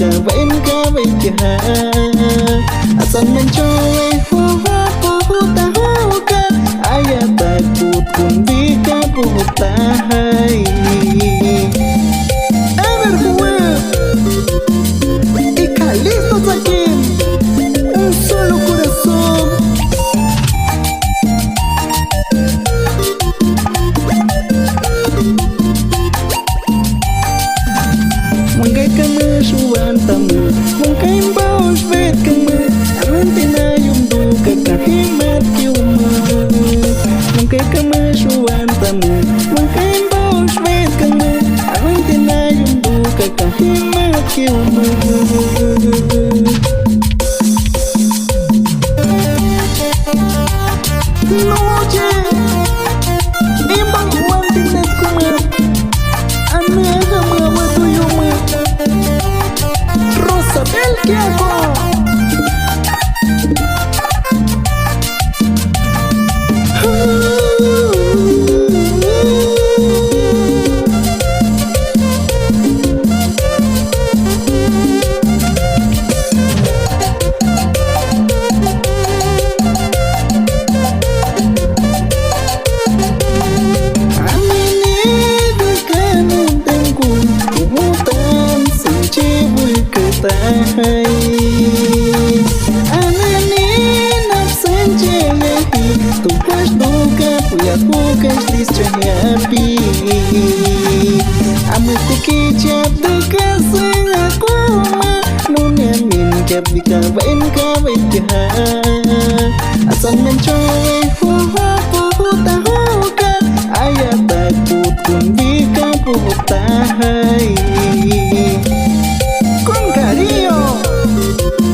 cả vẫn cả vậy cả asan men chowe ho ho ho ta ho ka aya ta put kun di ka puta hai ever jugar y listos aquí un solo corazón. Mungkay kamu suwan tamu, mungkay baos vet kamu, amanti na yung duka kahimat kiumu. Mungkay kamu suwan tamu, mungkay baos vet kamu, amanti na yung duka kahimat kiumu. Noche, imbang uang tinet kuma, anu agama watu yuma. Rosabel, ¿qué hago? Anani nafsan jelehi tu pas duka puya bukas discayapi amati kicap duka sengakuma nunya min kap dikabain kabait jahat asan mencowe ho ho ho tahu ka ayat takut pun dikapuh tahai con cariño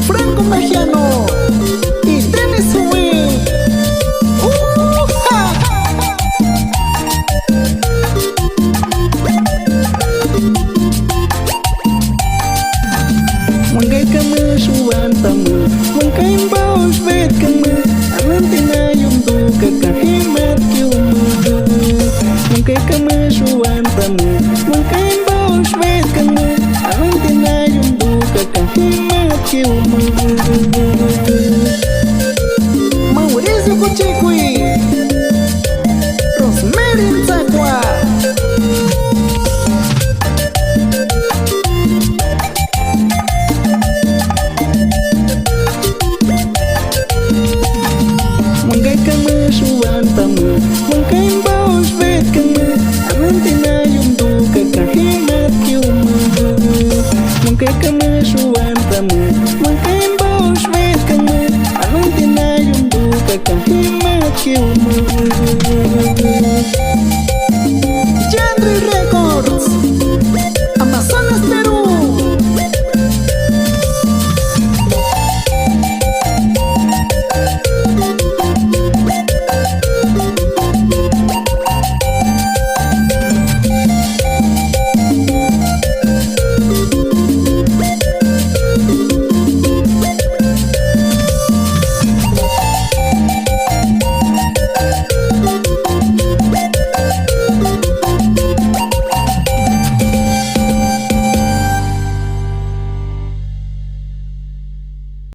Franco Mejiano y Dennis Wing. Mungkay kamu suwan tamu, mungkay baos vet kamu, amanti na yung duka kahimat kiumu. Mungkay kamu suwan tamu, mungkay baos vet kamu, amanti na yung duka kahimat kiumu. Mauricio Kuchikui, Rosemary Nzakwa. Mungkay kamu suwan tamu, mungkay baos vet kamu, amanti na yung duka kahimat kiumu. Mungkay kamu suwan tamu, mungkay baos vet kamu, amanti na yung duka kahimat kiumu.